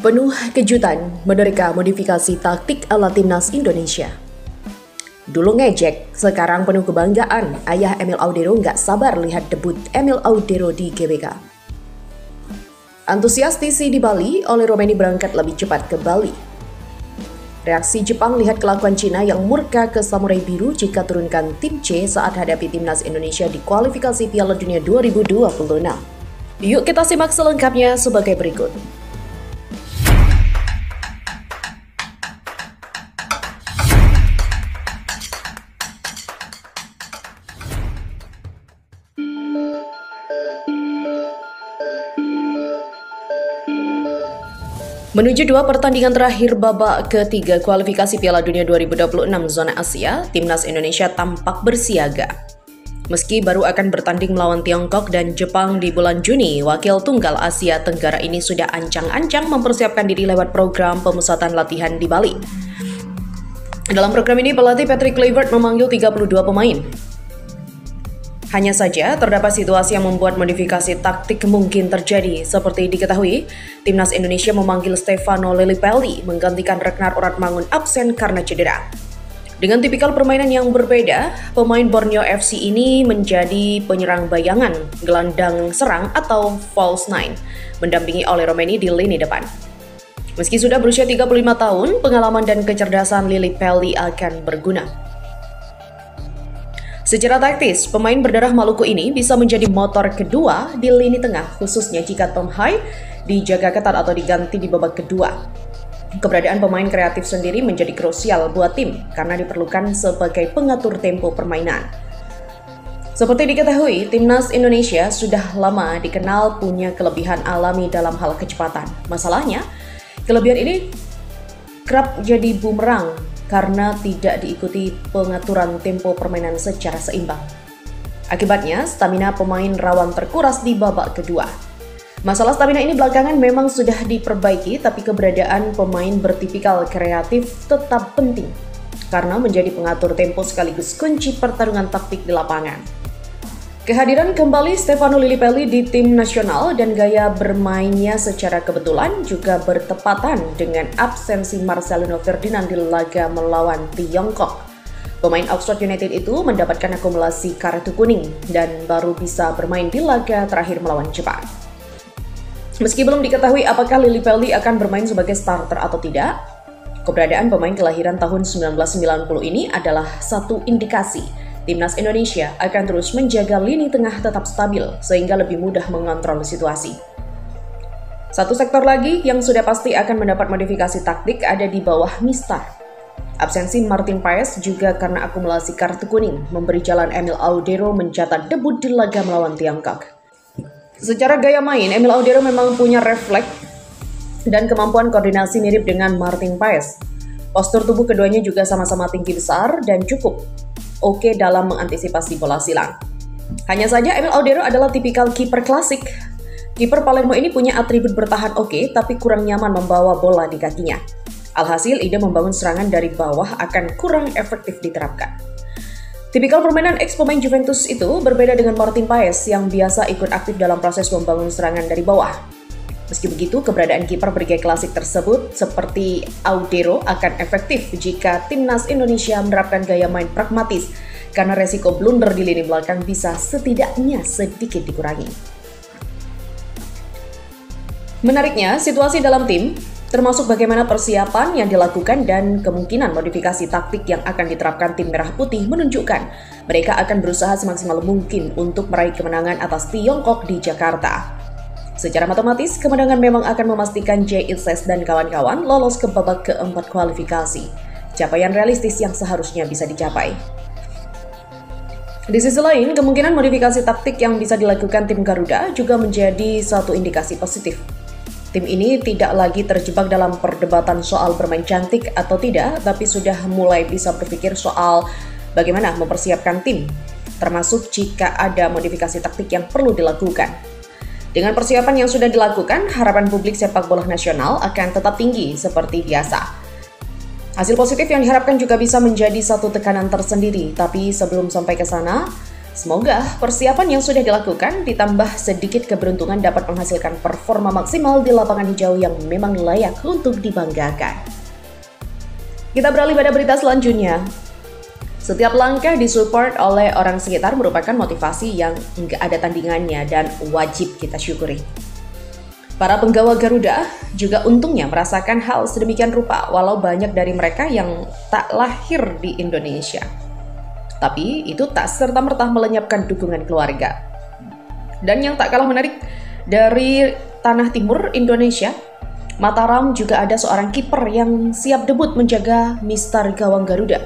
Penuh kejutan menerka modifikasi taktik ala timnas Indonesia. Dulu ngejek, sekarang penuh kebanggaan. Ayah Emil Audero nggak sabar lihat debut Emil Audero di GBK. Antusias TC di Bali, oleh Romeni berangkat lebih cepat ke Bali. Reaksi Jepang lihat kelakuan Cina yang murka ke Samurai Biru jika turunkan tim C saat hadapi timnas Indonesia di kualifikasi Piala Dunia 2026. Yuk kita simak selengkapnya sebagai berikut. Menuju dua pertandingan terakhir babak ketiga kualifikasi Piala Dunia 2026 zona Asia, timnas Indonesia tampak bersiaga. Meski baru akan bertanding melawan Tiongkok dan Jepang di bulan Juni, wakil tunggal Asia Tenggara ini sudah ancang-ancang mempersiapkan diri lewat program pemusatan latihan di Bali. Dalam program ini, pelatih Patrick Kluivert memanggil 32 pemain. Hanya saja, terdapat situasi yang membuat modifikasi taktik mungkin terjadi. Seperti diketahui, timnas Indonesia memanggil Stefano Lillipelli menggantikan Ragnar Oratmangun absen karena cedera. Dengan tipikal permainan yang berbeda, pemain Borneo FC ini menjadi penyerang bayangan, gelandang serang atau false nine, mendampingi oleh Romeni di lini depan. Meski sudah berusia 35 tahun, pengalaman dan kecerdasan Lillipelli akan berguna. Secara taktis, pemain berdarah Maluku ini bisa menjadi motor kedua di lini tengah, khususnya jika Tom Hai dijaga ketat atau diganti di babak kedua. Keberadaan pemain kreatif sendiri menjadi krusial buat tim karena diperlukan sebagai pengatur tempo permainan. Seperti diketahui, timnas Indonesia sudah lama dikenal punya kelebihan alami dalam hal kecepatan. Masalahnya, kelebihan ini kerap jadi bumerang karena tidak diikuti pengaturan tempo permainan secara seimbang. Akibatnya, stamina pemain rawan terkuras di babak kedua. Masalah stamina ini belakangan memang sudah diperbaiki, tapi keberadaan pemain bertipikal kreatif tetap penting karena menjadi pengatur tempo sekaligus kunci pertarungan taktik di lapangan. Kehadiran kembali Stefano Lillipelli di tim nasional dan gaya bermainnya secara kebetulan juga bertepatan dengan absensi Marcelino Ferdinand di laga melawan Tiongkok. Pemain Oxford United itu mendapatkan akumulasi kartu kuning dan baru bisa bermain di laga terakhir melawan Jepang. Meski belum diketahui apakah Lillipelli akan bermain sebagai starter atau tidak, keberadaan pemain kelahiran tahun 1990 ini adalah satu indikasi timnas Indonesia akan terus menjaga lini tengah tetap stabil sehingga lebih mudah mengontrol situasi. Satu sektor lagi yang sudah pasti akan mendapat modifikasi taktik ada di bawah Mistar. Absensi Martin Paes juga karena akumulasi kartu kuning memberi jalan Emil Audero mencatat debut di laga melawan Tiongkok. Secara gaya main, Emil Audero memang punya refleks dan kemampuan koordinasi mirip dengan Martin Paes. Postur tubuh keduanya juga sama-sama tinggi besar dan cukup oke dalam mengantisipasi bola silang. Hanya saja Emil Audero adalah tipikal kiper klasik. Kiper Palermo ini punya atribut bertahan oke, tapi kurang nyaman membawa bola di kakinya. Alhasil, ide membangun serangan dari bawah akan kurang efektif diterapkan. Tipikal permainan ex-pemain Juventus itu berbeda dengan Martin Paes yang biasa ikut aktif dalam proses membangun serangan dari bawah. Meski begitu, keberadaan kiper bergaya klasik tersebut seperti Audero akan efektif jika timnas Indonesia menerapkan gaya main pragmatis karena resiko blunder di lini belakang bisa setidaknya sedikit dikurangi. Menariknya, situasi dalam tim, termasuk bagaimana persiapan yang dilakukan dan kemungkinan modifikasi taktik yang akan diterapkan tim Merah Putih menunjukkan mereka akan berusaha semaksimal mungkin untuk meraih kemenangan atas Tiongkok di Jakarta. Secara matematis, kemenangan memang akan memastikan Jay Itzes dan kawan-kawan lolos ke babak keempat kualifikasi. Capaian realistis yang seharusnya bisa dicapai. Di sisi lain, kemungkinan modifikasi taktik yang bisa dilakukan tim Garuda juga menjadi satu indikasi positif. Tim ini tidak lagi terjebak dalam perdebatan soal bermain cantik atau tidak, tapi sudah mulai bisa berpikir soal bagaimana mempersiapkan tim, termasuk jika ada modifikasi taktik yang perlu dilakukan. Dengan persiapan yang sudah dilakukan, harapan publik sepak bola nasional akan tetap tinggi seperti biasa. Hasil positif yang diharapkan juga bisa menjadi satu tekanan tersendiri, tapi sebelum sampai ke sana, Semoga persiapan yang sudah dilakukan ditambah sedikit keberuntungan dapat menghasilkan performa maksimal di lapangan hijau yang memang layak untuk dibanggakan. Kita beralih pada berita selanjutnya. Setiap langkah disupport oleh orang sekitar merupakan motivasi yang nggak ada tandingannya dan wajib kita syukuri. Para penggawa Garuda juga untungnya merasakan hal sedemikian rupa walau banyak dari mereka yang tak lahir di Indonesia. Tapi itu tak serta-merta melenyapkan dukungan keluarga. Dan yang tak kalah menarik, dari tanah timur Indonesia, Mataram juga ada seorang kiper yang siap debut menjaga Mister Gawang Garuda.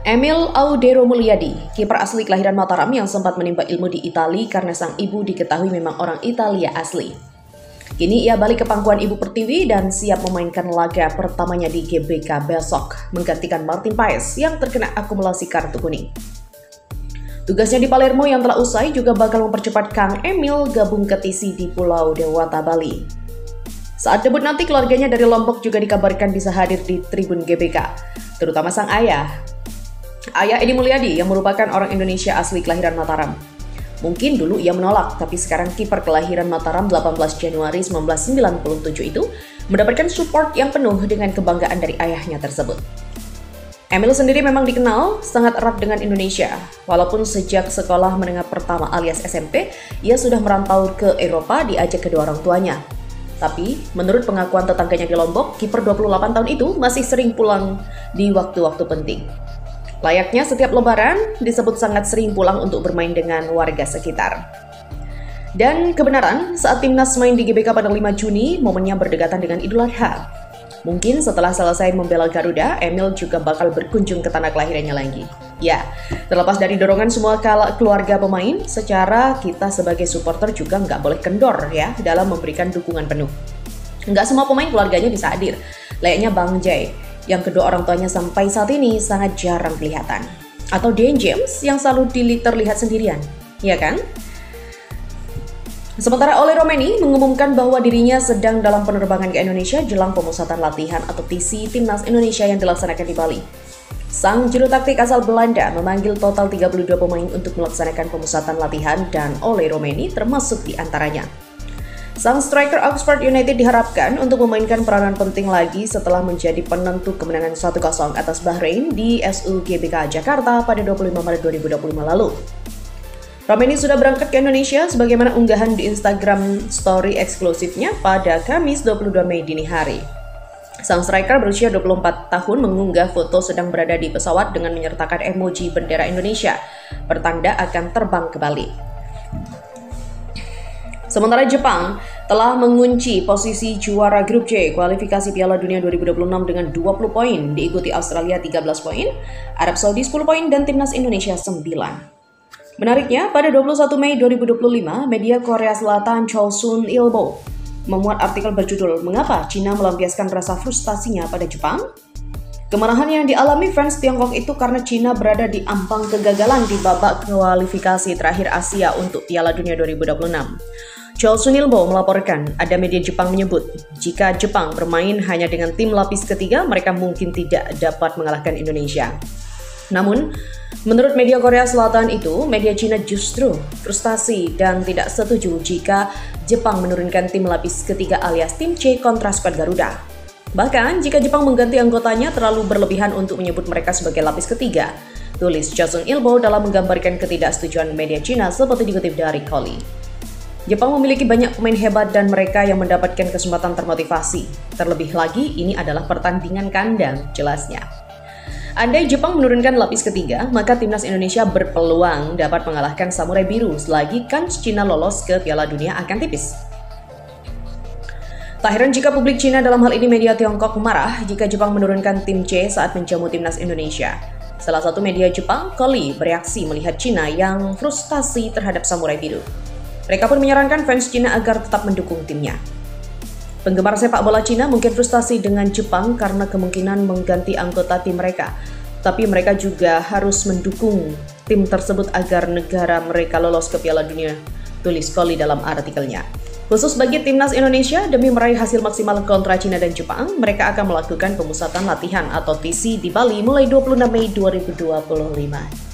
Emil Audero Mulyadi, kiper asli kelahiran Mataram yang sempat menimba ilmu di Italia karena sang ibu diketahui memang orang Italia asli. Kini ia balik ke pangkuan Ibu Pertiwi dan siap memainkan laga pertamanya di GBK besok, menggantikan Martin Paes yang terkena akumulasi kartu kuning. Tugasnya di Palermo yang telah usai juga bakal mempercepat Kang Emil gabung ke TC di Pulau Dewata, Bali. Saat debut nanti keluarganya dari Lombok juga dikabarkan bisa hadir di tribun GBK, terutama sang ayah. Ayah Edi Mulyadi yang merupakan orang Indonesia asli kelahiran Mataram. Mungkin dulu ia menolak, tapi sekarang kiper kelahiran Mataram 18 Januari 1997 itu mendapatkan support yang penuh dengan kebanggaan dari ayahnya tersebut. Emil sendiri memang dikenal sangat erat dengan Indonesia, walaupun sejak sekolah menengah pertama alias SMP, ia sudah merantau ke Eropa diajak kedua orang tuanya. Tapi, menurut pengakuan tetangganya di Lombok, kiper 28 tahun itu masih sering pulang di waktu-waktu penting. Layaknya setiap lebaran, disebut sangat sering pulang untuk bermain dengan warga sekitar. Dan kebenaran, saat timnas main di GBK pada 5 Juni, momennya berdekatan dengan Idul Adha. Mungkin setelah selesai membela Garuda, Emil juga bakal berkunjung ke tanah kelahirannya lagi. Ya, terlepas dari dorongan semua keluarga pemain, secara kita sebagai supporter juga nggak boleh kendor ya dalam memberikan dukungan penuh. Nggak semua pemain keluarganya bisa hadir, layaknya Bang Jai, yang kedua orang tuanya sampai saat ini sangat jarang kelihatan. Atau Dean James yang selalu terlihat sendirian, ya kan? Sementara Ole Romeni mengumumkan bahwa dirinya sedang dalam penerbangan ke Indonesia jelang pemusatan latihan atau TC Timnas Indonesia yang dilaksanakan di Bali. Sang juru taktik asal Belanda memanggil total 32 pemain untuk melaksanakan pemusatan latihan dan Ole Romeni termasuk di antaranya. Sang striker Oxford United diharapkan untuk memainkan peranan penting lagi setelah menjadi penentu kemenangan 1-0 atas Bahrain di SU GBK Jakarta pada 25 Maret 2025 lalu. Romeni sudah berangkat ke Indonesia sebagaimana unggahan di Instagram story eksklusifnya pada Kamis 22 Mei dini hari. Sang striker berusia 24 tahun mengunggah foto sedang berada di pesawat dengan menyertakan emoji bendera Indonesia, pertanda akan terbang ke Bali. Sementara Jepang telah mengunci posisi juara grup C kualifikasi Piala Dunia 2026 dengan 20 poin, diikuti Australia 13 poin, Arab Saudi 10 poin, dan timnas Indonesia 9. Menariknya, pada 21 Mei 2025, media Korea Selatan Chosun Ilbo memuat artikel berjudul "Mengapa Cina melampiaskan rasa frustasinya pada Jepang?" Kemarahan yang dialami fans Tiongkok itu karena Cina berada di ambang kegagalan di babak kualifikasi terakhir Asia untuk Piala Dunia 2026. Chol Sunilbo melaporkan, ada media Jepang menyebut, jika Jepang bermain hanya dengan tim lapis ketiga, mereka mungkin tidak dapat mengalahkan Indonesia. Namun, menurut media Korea Selatan itu, media Cina justru frustasi dan tidak setuju jika Jepang menurunkan tim lapis ketiga alias tim C kontra skuad Garuda. Bahkan, jika Jepang mengganti anggotanya terlalu berlebihan untuk menyebut mereka sebagai lapis ketiga, tulis Chosun Ilbo dalam menggambarkan ketidaksetujuan media Cina seperti dikutip dari Koli. Jepang memiliki banyak pemain hebat dan mereka yang mendapatkan kesempatan termotivasi. Terlebih lagi, ini adalah pertandingan kandang, jelasnya. Andai Jepang menurunkan lapis ketiga, maka timnas Indonesia berpeluang dapat mengalahkan Samurai Biru selagi kans Cina lolos ke Piala Dunia akan tipis. Tak heran jika publik Cina dalam hal ini media Tiongkok marah jika Jepang menurunkan tim C saat menjamu timnas Indonesia. Salah satu media Jepang, Koli, bereaksi melihat Cina yang frustasi terhadap Samurai Biru. Mereka pun menyarankan fans Cina agar tetap mendukung timnya. Penggemar sepak bola Cina mungkin frustasi dengan Jepang karena kemungkinan mengganti anggota tim mereka. Tapi mereka juga harus mendukung tim tersebut agar negara mereka lolos ke Piala Dunia, tulis Koli dalam artikelnya. Khusus bagi timnas Indonesia, demi meraih hasil maksimal kontra Cina dan Jepang, mereka akan melakukan pemusatan latihan atau TC di Bali mulai 26 Mei 2025.